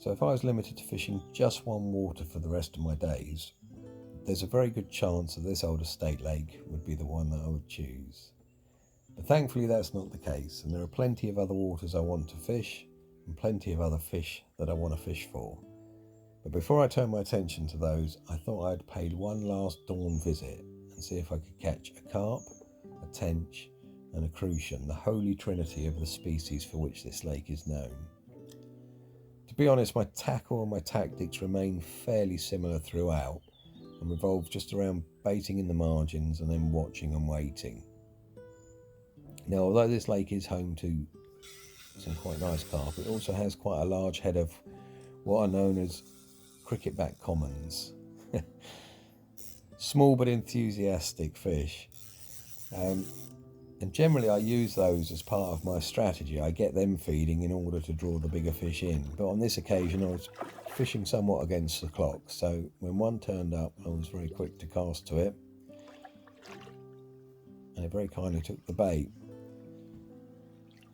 So if I was limited to fishing just one water for the rest of my days, there's a very good chance that this old estate lake would be the one that I would choose. But thankfully that's not the case, and there are plenty of other waters I want to fish and plenty of other fish that I want to fish for. But before I turn my attention to those, I thought I'd pay one last dawn visit and see if I could catch a carp, a tench and a crucian, the holy trinity of the species for which this lake is known. To be honest, my tackle and my tactics remain fairly similar throughout and revolve just around baiting in the margins and then watching and waiting. Now, although this lake is home to some quite nice carp, it also has quite a large head of what are known as cricketback commons. Small but enthusiastic fish. And generally I use those as part of my strategy. I get them feeding in order to draw the bigger fish in. But on this occasion I was fishing somewhat against the clock, so when one turned up I was very quick to cast to it, and it very kindly took the bait.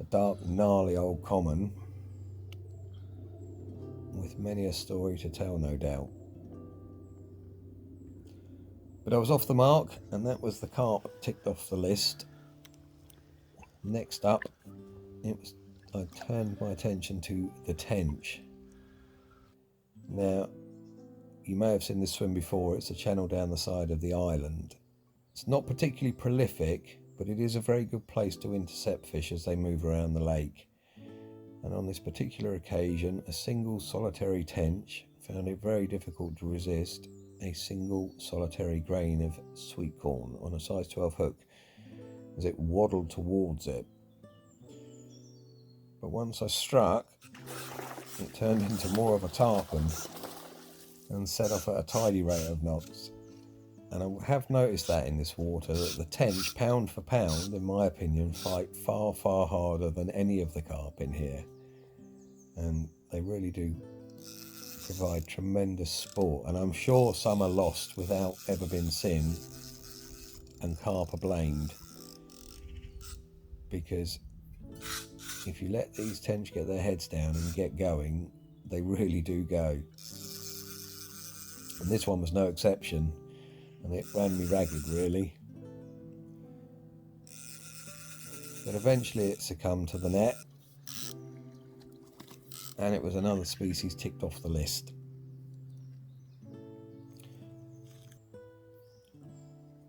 A dark, gnarly old common with many a story to tell, no doubt. But I was off the mark, and that was the carp ticked off the list. Next up, I turned my attention to the tench. Now, you may have seen this swim before. It's a channel down the side of the island. It's not particularly prolific, but it is a very good place to intercept fish as they move around the lake. And on this particular occasion, a single solitary tench found it very difficult to resist a single solitary grain of sweet corn on a size 12 hook as it waddled towards it. But once I struck, it turned into more of a tarpon and set off at a tidy rate of knots. And I have noticed that in this water, that the tench, pound for pound, in my opinion, fight far, far harder than any of the carp in here. And they really do provide tremendous sport. And I'm sure some are lost without ever being seen, and carp are blamed. Because if you let these tench get their heads down and get going, they really do go. And this one was no exception, and it ran me ragged, really. But eventually it succumbed to the net, and it was another species ticked off the list.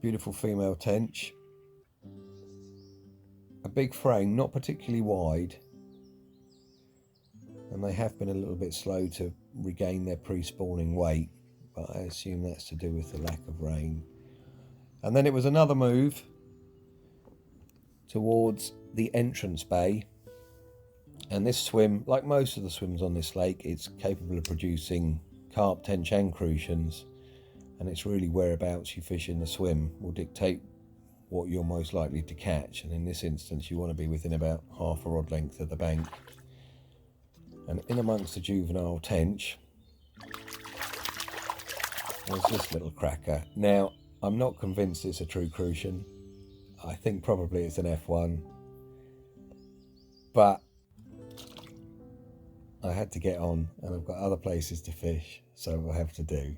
Beautiful female tench. A big frame, not particularly wide, and they have been a little bit slow to regain their pre-spawning weight, but I assume that's to do with the lack of rain. And then it was another move towards the entrance bay, and this swim, like most of the swims on this lake, it's capable of producing carp, tench and crucians, and it's really whereabouts you fish in the swim will dictate what you're most likely to catch. And in this instance you want to be within about half a rod length of the bank. And in amongst the juvenile tench was this little cracker. Now, I'm not convinced it's a true Crucian. I think probably it's an F1, but I had to get on, and I've got other places to fish, so I have to do.